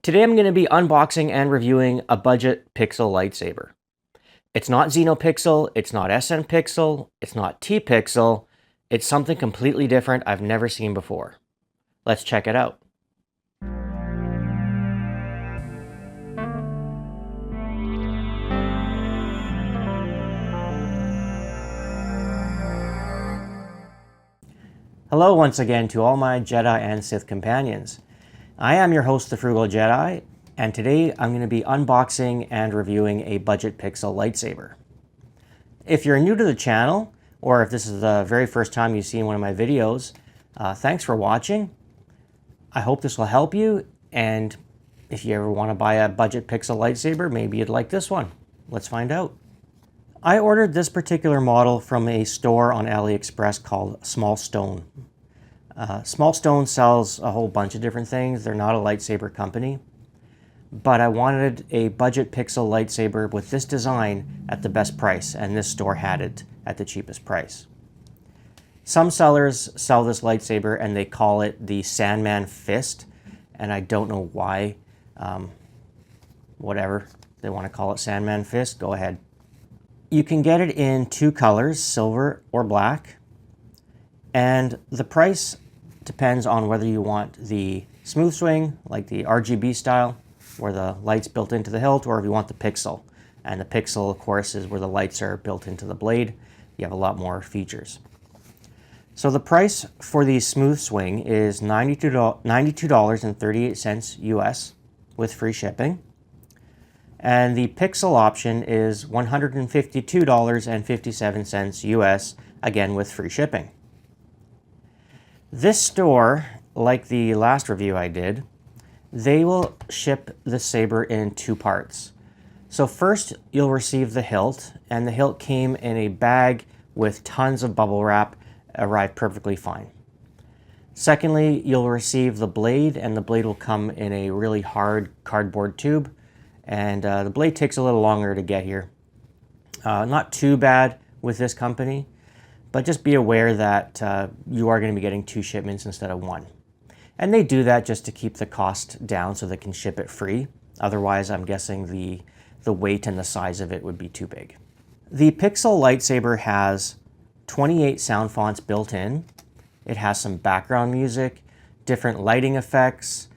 Today I'm going to be unboxing and reviewing a budget Pixel lightsaber. It's not Neopixel, it's not SNPixel, it's not T-Pixel, it's something completely different I've never seen before. Let's check it out. Hello once again to all my Jedi and Sith companions. I am your host, the Frugal Jedi, and today I'm going to be unboxing and reviewing a budget Pixel lightsaber. If you're new to the channel, or if this is the very first time you've seen one of my videos, thanks for watching. I hope this will help you, and if you ever want to buy a budget Pixel lightsaber, maybe you'd like this one. Let's find out. I ordered this particular model from a store on AliExpress called Small Stone. Small Stone sells a whole bunch of different things. They're not a lightsaber company, but I wanted a budget Pixel lightsaber with this design at the best price, and this store had it at the cheapest price. Some sellers sell this lightsaber and they call it the Sandman Fist, and I don't know why. Whatever, they want to call it Sandman Fist, go ahead. You can get it in two colors, silver or black, and the price depends on whether you want the smooth swing, like the RGB style, where the light's built into the hilt, or if you want the pixel. And the pixel, of course, is where the lights are built into the blade. You have a lot more features. So the price for the smooth swing is $92.38 US with free shipping. And the pixel option is $152.57 US, again with free shipping. This store, like the last review I did, they will ship the saber in two parts. So first you'll receive the hilt, and the hilt came in a bag with tons of bubble wrap, arrived perfectly fine. Secondly, you'll receive the blade, and the blade will come in a really hard cardboard tube, and the blade takes a little longer to get here. Not too bad with this company, but just be aware that you are going to be getting two shipments instead of one. And they do that just to keep the cost down so they can ship it free. Otherwise, I'm guessing the weight and the size of it would be too big. The Pixel lightsaber has 28 sound fonts built in. It has some background music, different lighting effects,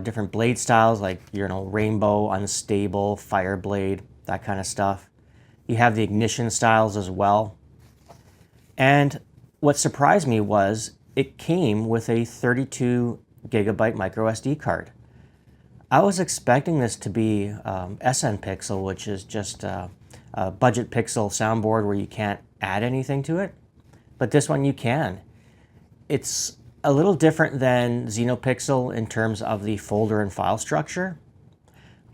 different blade styles like, rainbow, unstable, fire blade, that kind of stuff. You have the ignition styles as well. And what surprised me was it came with a 32 gigabyte micro SD card. I was expecting this to be SNPixel, which is just a budget Pixel soundboard where you can't add anything to it. But this one you can. It's a little different than Neopixel in terms of the folder and file structure.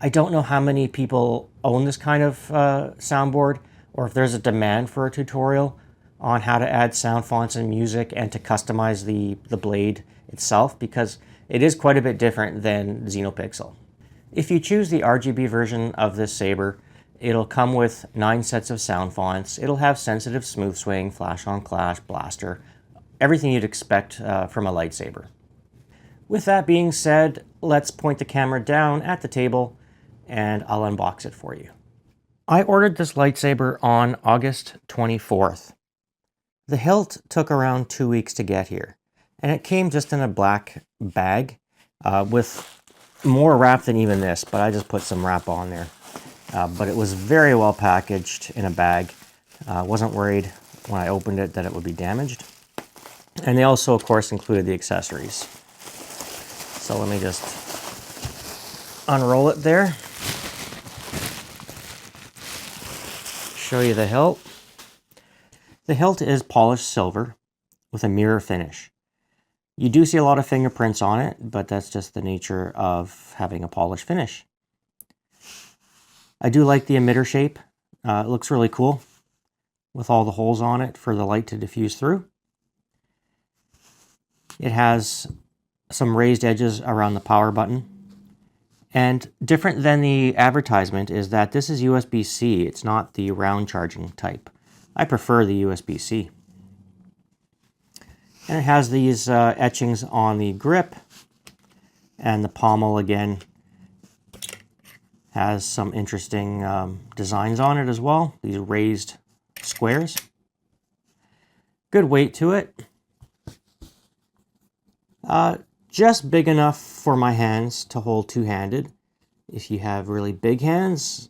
I don't know how many people own this kind of soundboard, or if there's a demand for a tutorial on how to add sound fonts and music and to customize the blade itself, because it is quite a bit different than Neopixel. If you choose the RGB version of this saber, it'll come with 9 sets of sound fonts. It'll have sensitive smooth swing, flash on clash, blaster, everything you'd expect from a lightsaber. With that being said, let's point the camera down at the table and I'll unbox it for you. I ordered this lightsaber on August 24th. The hilt took around 2 weeks to get here, and it came just in a black bag with more wrap than even this, but I just put some wrap on there. But it was very well packaged in a bag. Wasn't worried when I opened it that it would be damaged. And they also, of course, included the accessories. So let me just unroll it there. Show you the hilt. The hilt is polished silver with a mirror finish. You do see a lot of fingerprints on it, but that's just the nature of having a polished finish. I do like the emitter shape. It looks really cool with all the holes on it for the light to diffuse through. It has some raised edges around the power button. And different than the advertisement is that this is USB-C. It's not the round charging type. I prefer the USB-C. And it has these etchings on the grip, and the pommel again Has some interesting designs on it as well. These raised squares. Good weight to it. Just big enough for my hands to hold two-handed. If you have really big hands,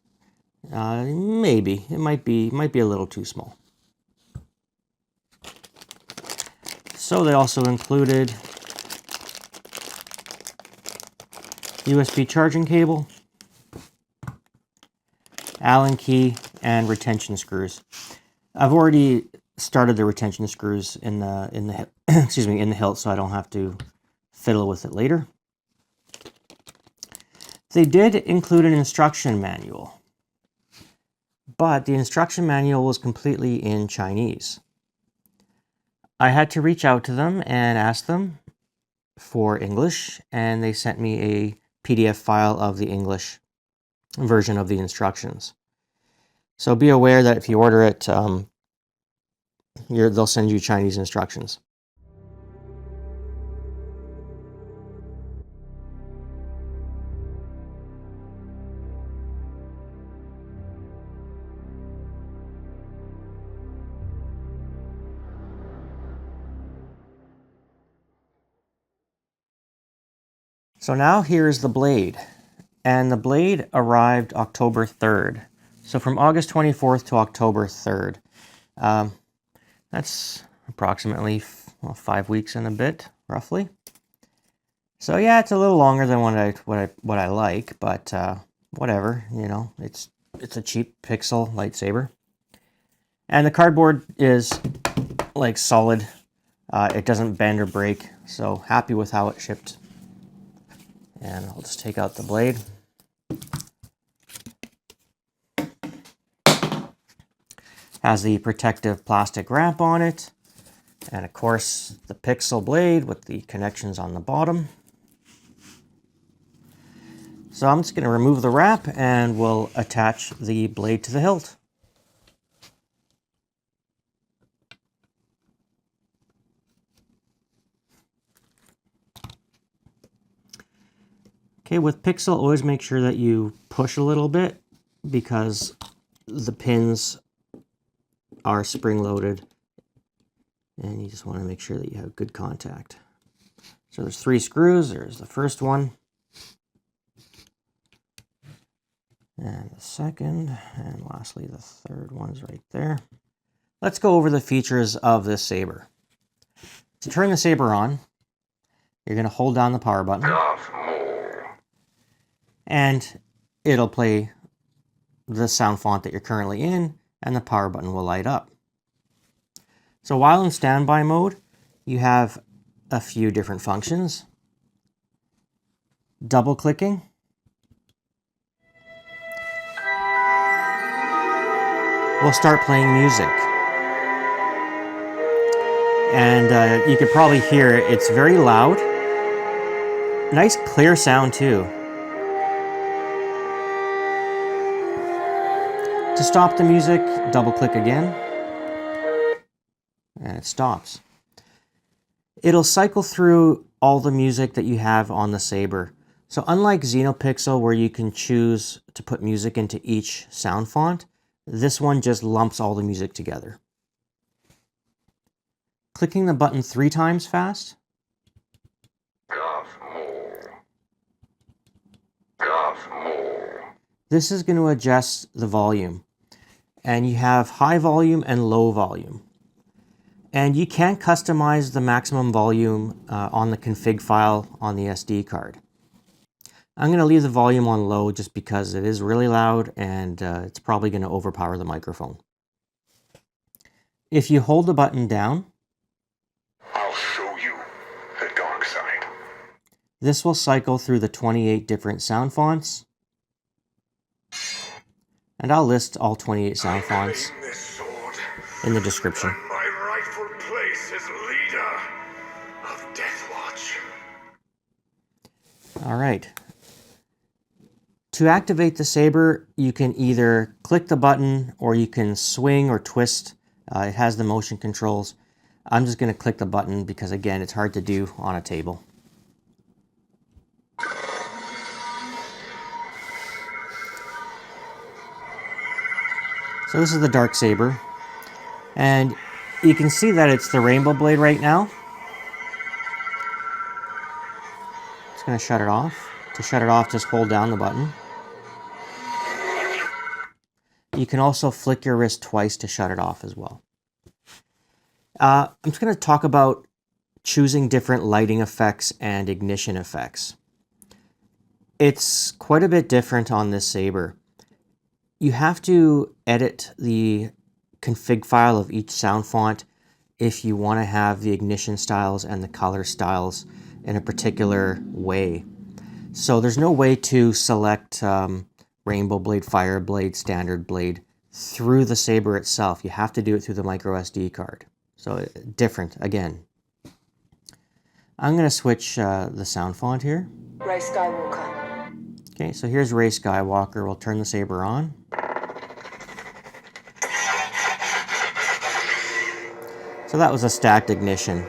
maybe it might be a little too small. So they also included USB charging cable, Allen key, and retention screws. I've already started the retention screws in the excuse me, in the hilt, so I don't have to fiddle with it later. They did include an instruction manual, but the instruction manual was completely in Chinese. I had to reach out to them and ask them for English, and they sent me a PDF file of the English version of the instructions. So be aware that if you order it, they'll send you Chinese instructions. So now here's the blade, and the blade arrived October 3rd. So from August 24th to October 3rd. That's approximately 5 weeks and a bit, roughly. So yeah, it's a little longer than what I like, but whatever, you know, it's a cheap pixel lightsaber. And the cardboard is like solid. It doesn't bend or break, so happy with how it shipped. And I'll just take out the blade. Has the protective plastic wrap on it. And of course, the pixel blade with the connections on the bottom. So I'm just going to remove the wrap and we'll attach the blade to the hilt. Okay, with pixel, always make sure that you push a little bit because the pins are spring-loaded and you just want to make sure that you have good contact. So there's 3 screws. There's the first one and the second, and lastly the third one's right there. Let's go over the features of this saber. To turn the saber on, you're going to hold down the power button. And it'll play the sound font that you're currently in, and the power button will light up. So while in standby mode, you have a few different functions. Double clicking. We'll start playing music. And you can probably hear it. It's very loud. Nice clear sound too. To stop the music, double click again, and it stops. It'll cycle through all the music that you have on the saber. So unlike Neopixel, where you can choose to put music into each sound font, this one just lumps all the music together. Clicking the button 3 times fast. This is going to adjust the volume. And you have high volume and low volume. And you can customize the maximum volume on the config file on the SD card. I'm going to leave the volume on low just because it is really loud and it's probably going to overpower the microphone. If you hold the button down, I'll show you the dark side. This will cycle through the 28 different sound fonts. And I'll list all 28 sound fonts in the description. My rightful place as leader of Death Watch. All right. To activate the saber, you can either click the button or you can swing or twist. It has the motion controls. I'm just going to click the button because, again, it's hard to do on a table. So this is the dark saber, and you can see that it's the rainbow blade right now. It's going to shut it off. To shut it off, just hold down the button. You can also flick your wrist twice to shut it off as well. I'm just going to talk about choosing different lighting effects and ignition effects. It's quite a bit different on this saber. You have to edit the config file of each sound font if you want to have the ignition styles and the color styles in a particular way. So there's no way to select Rainbow Blade, Fire Blade, Standard Blade through the saber itself. You have to do it through the micro SD card. So different again. I'm going to switch the sound font here. Rey Skywalker. Okay, so here's Rey Skywalker. We'll turn the saber on. So that was a stacked ignition.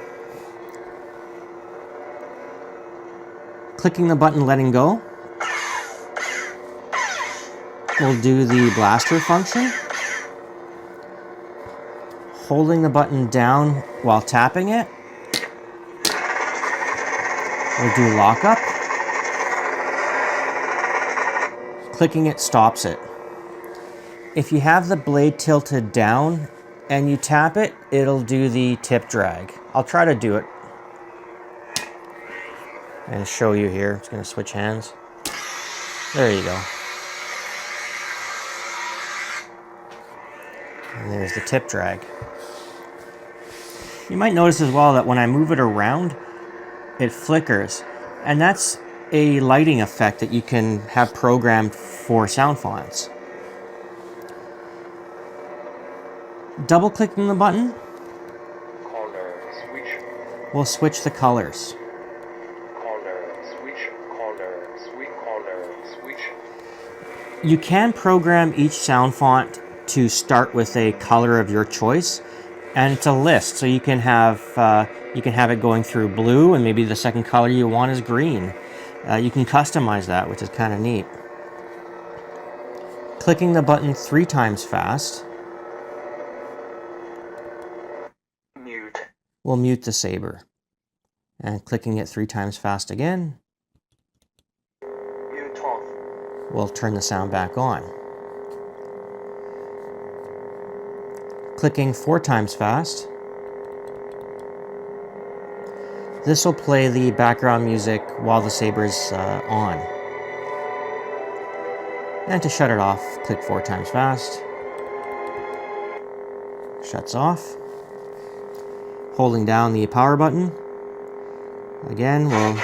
Clicking the button, letting go, we'll do the blaster function. Holding the button down while tapping it, we'll do lockup. Clicking it stops it. If you have the blade tilted down and you tap it, it'll do the tip drag. I'll try to do it and show you here. It's going to switch hands. There you go. And there's the tip drag. You might notice as well that when I move it around, it flickers. And that's a lighting effect that you can have programmed for sound fonts. Double clicking the button, Color switch. we'll switch the colors. Color switch. Color switch. Color switch. You can program each sound font to start with a color of your choice, and it's a list, so you can have it going through blue, and maybe the second color you want is green. You can customize that, which is kind of neat. Clicking the button 3 times fast will mute the saber. And clicking it 3 times fast again Mute off. will turn the sound back on. Clicking 4 times fast, this will play the background music while the saber's on. And to shut it off, click 4 times fast. Shuts off. Holding down the power button. Again, we'll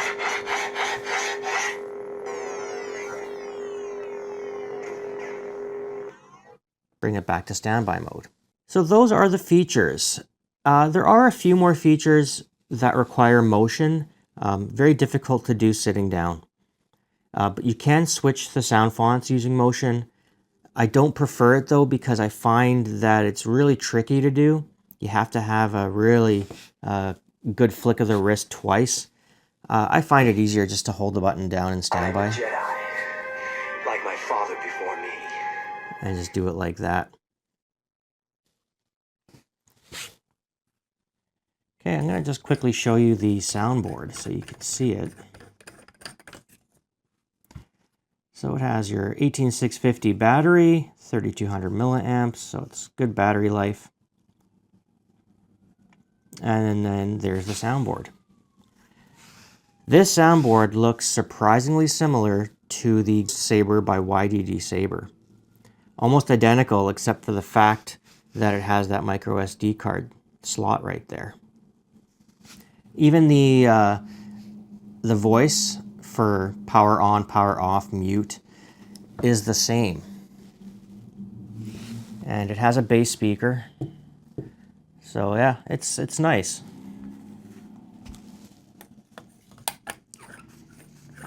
bring it back to standby mode. So those are the features. There are a few more features that require motion. Very difficult to do sitting down. But you can switch the sound fonts using motion. I don't prefer it though because I find that it's really tricky to do. You have to have a really good flick of the wrist twice. I find it easier just to hold the button down and standby. I'm a Jedi, like my father before me. And just do it like that. Okay, I'm going to just quickly show you the soundboard so you can see it. So it has your 18650 battery, 3200 milliamps, so it's good battery life. And then there's the soundboard. This soundboard looks surprisingly similar to the Saber by YDD Saber. Almost identical except for the fact that it has that micro SD card slot right there. Even the voice for power on, power off, mute is the same. And it has a bass speaker. So yeah, it's nice.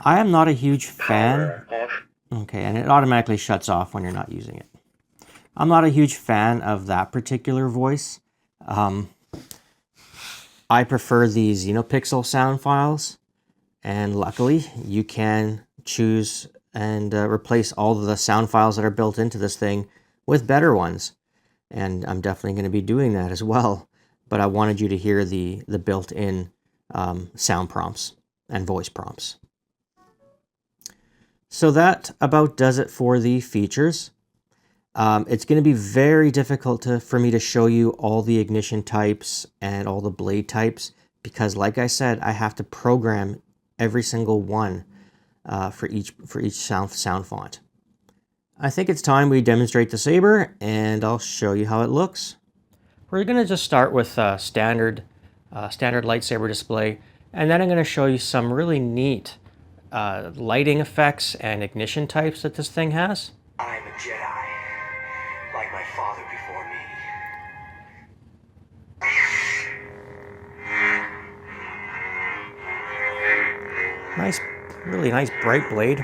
I am not a huge fan. Okay, and it automatically shuts off when you're not using it. I'm not a huge fan of that particular voice. I prefer the Neopixel sound files, and luckily you can choose and replace all of the sound files that are built into this thing with better ones. and I'm definitely going to be doing that as well. But I wanted you to hear the built-in sound prompts and voice prompts. So that about does it for the features. It's going to be very difficult for me to show you all the ignition types and all the blade types because, like I said, I have to program every single one for each sound font. I think it's time we demonstrate the saber, and I'll show you how it looks. We're going to just start with standard lightsaber display, and then I'm going to show you some really neat lighting effects and ignition types that this thing has. I'm a Jedi, like my father before me. Nice, really nice bright blade.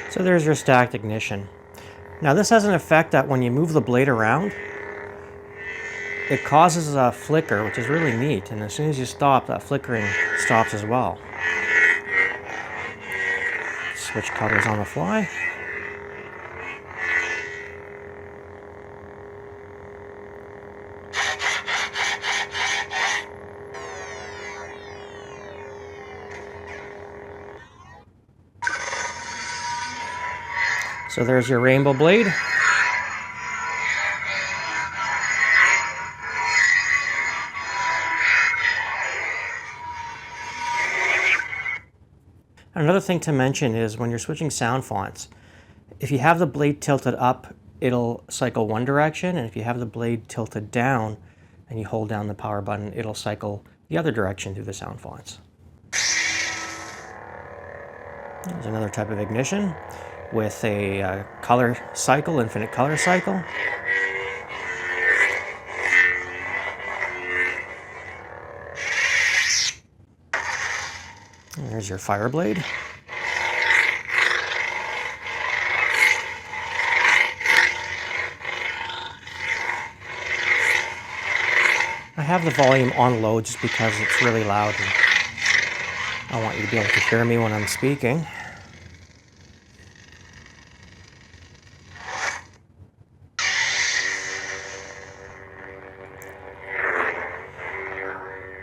So there's your stacked ignition. Now this has an effect that when you move the blade around, it causes a flicker, which is really neat, and as soon as you stop, that flickering stops as well. Switch colors on the fly. So there's your rainbow blade. Another thing to mention is when you're switching sound fonts, if you have the blade tilted up, it'll cycle one direction, and if you have the blade tilted down and you hold down the power button, it'll cycle the other direction through the sound fonts. There's another type of ignition with a color cycle, infinite color cycle. And there's your fire blade. I have the volume on low just because it's really loud and I want you to be able to hear me when I'm speaking.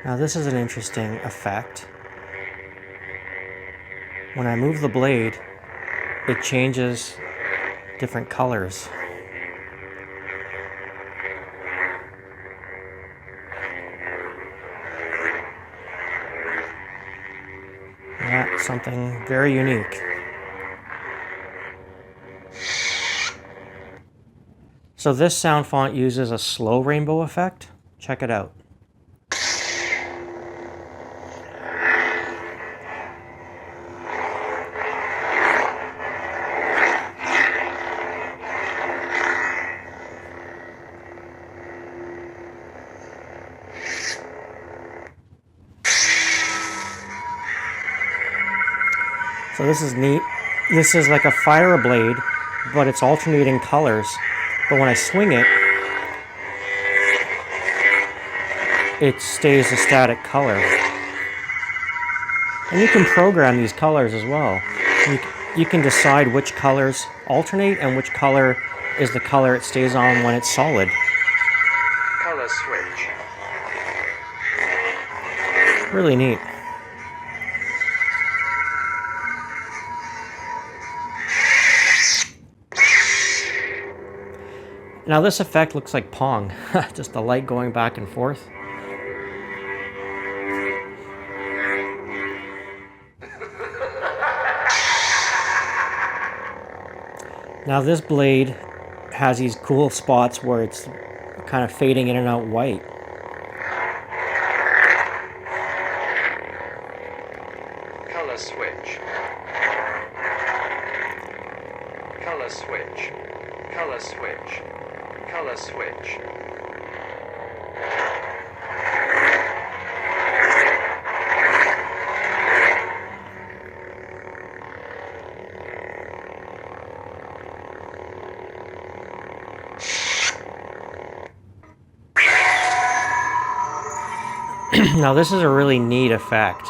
Now this is an interesting effect. When I move the blade, it changes different colors. That's something very unique. So this sound font uses a slow rainbow effect. Check it out. So this is neat. This is like a fire blade, but it's alternating colors. But when I swing it, it stays a static color. And you can program these colors as well. You can decide which colors alternate and which color is the color it stays on when it's solid. Color switch. Really neat. Now this effect looks like Pong, just the light going back and forth. Now this blade has these cool spots where it's kind of fading in and out white. Color switch. Color switch. Color switch. Color switch. Now this is a really neat effect.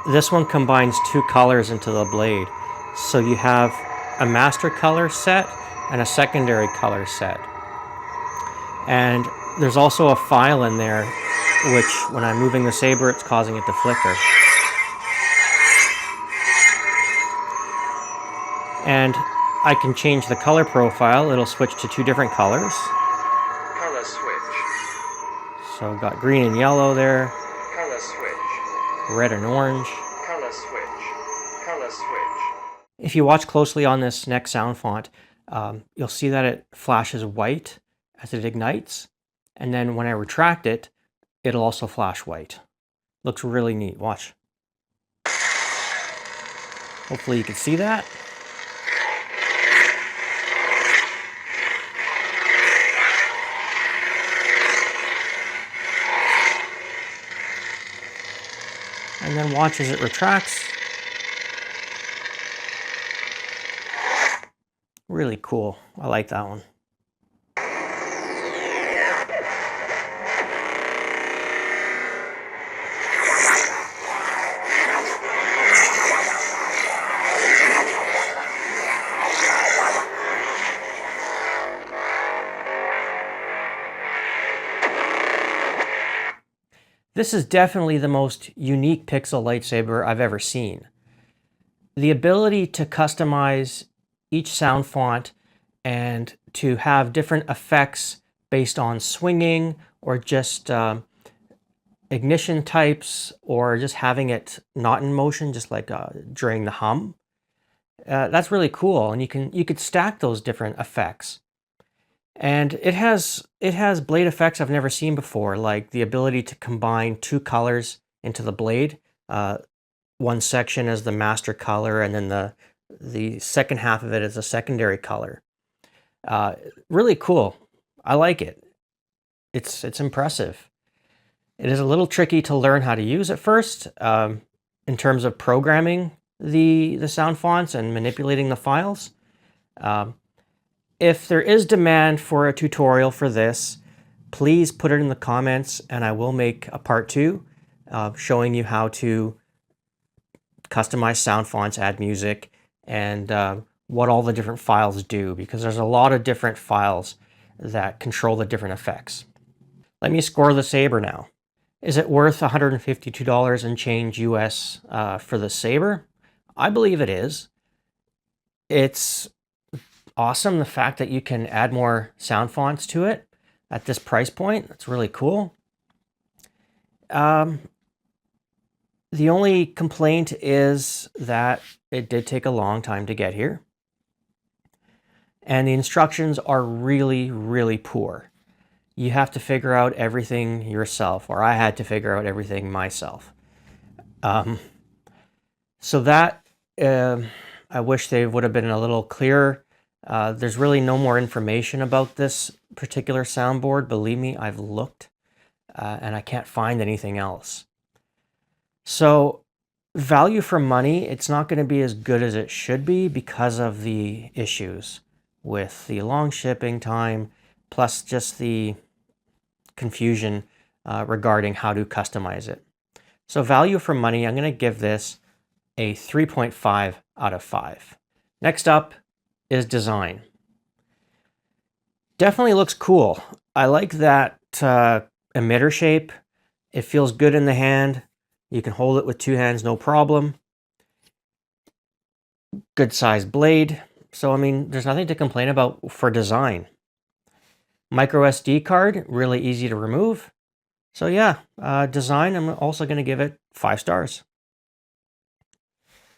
This one combines two colors into the blade. So you have a master color set and a secondary color set. And there's also a file in there, which when I'm moving the saber, it's causing it to flicker. And I can change the color profile. It'll switch to two different colors. Color switch. So we've got green and yellow there, Color switch. red and orange. Color switch. Color switch. If you watch closely on this next sound font, you'll see that it flashes white as it ignites. And then when I retract it, it'll also flash white. Looks really neat. Watch. Hopefully you can see that. And then watch as it retracts. Really cool. I like that one. This is definitely the most unique pixel lightsaber I've ever seen. The ability to customize each sound font and to have different effects based on swinging or just ignition types or just having it not in motion, just like during the hum. That's really cool, and you could stack those different effects. And it has blade effects I've never seen before, like the ability to combine two colors into the blade. One section as the master color, and then the second half of it is a secondary color. Really cool. I like it. It's impressive. It is a little tricky to learn how to use at first, in terms of programming the sound fonts and manipulating the files. If there is demand for a tutorial for this, please put it in the comments and I will make a part 2 showing you how to customize sound fonts, add music, and what all the different files do, because there's a lot of different files that control the different effects. Let me score the saber now. Is it worth $152 and change US for the saber? I believe it is. It's awesome, the fact that you can add more sound fonts to it at this price point. That's really cool. The only complaint is that it did take a long time to get here. And the instructions are really, really poor. You have to figure out everything yourself, or I had to figure out everything myself. So that, I wish they would have been a little clearer. There's really no more information about this particular soundboard. Believe me, I've looked and I can't find anything else. So value for money, it's not going to be as good as it should be because of the issues with the long shipping time, plus just the confusion regarding how to customize it. So value for money, I'm going to give this a 3.5 out of 5. Next up is design. Definitely looks cool. I like that emitter shape. It feels good in the hand. You can hold it with two hands, no problem. Good sized blade. So, I mean, there's nothing to complain about for design. Micro SD card, really easy to remove. So yeah, design, I'm also going to give it 5 stars.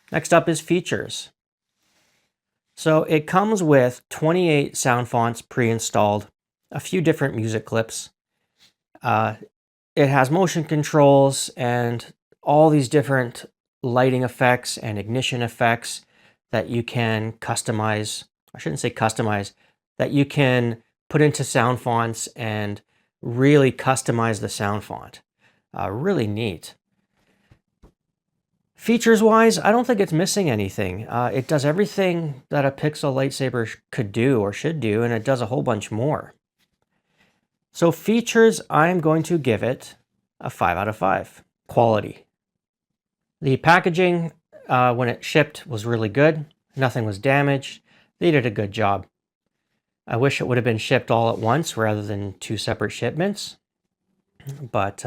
Next up is features. So it comes with 28 sound fonts pre-installed, a few different music clips. It has motion controls and all these different lighting effects and ignition effects that you can customize. I shouldn't say customize, that you can put into sound fonts and really customize the sound font. Really neat. Features-wise, I don't think it's missing anything. It does everything that a pixel lightsaber could do or should do, and it does a whole bunch more. So features, I'm going to give it a 5 out of 5. Quality. The packaging, when it shipped, was really good. Nothing was damaged. They did a good job. I wish it would have been shipped all at once rather than 2 separate shipments, but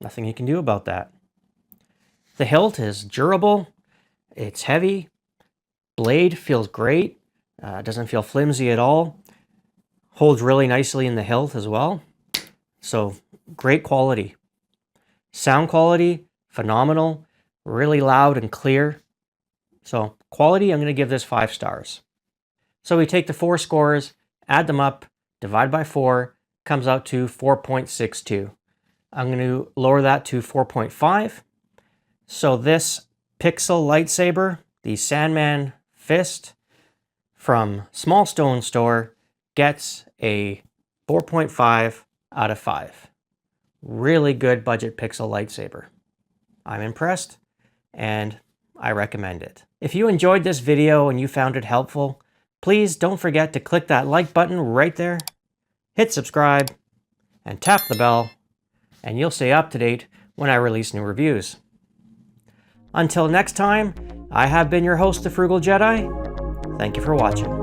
nothing you can do about that. The hilt is durable, it's heavy, blade feels great, doesn't feel flimsy at all, holds really nicely in the hilt as well, so great quality. Sound quality, phenomenal, really loud and clear. So quality, I'm going to give this 5 stars. So we take the 4 scores, add them up, divide by 4, comes out to 4.62. I'm going to lower that to 4.5. So this Pixel lightsaber, the Sandman fist from Small Stone Store, gets a 4.5 out of 5. Really good budget Pixel lightsaber. I'm impressed and I recommend it. If you enjoyed this video and you found it helpful, please don't forget to click that like button right there, hit subscribe, and tap the bell, and you'll stay up to date when I release new reviews. Until next time, I have been your host, The Frugal Jedi. Thank you for watching.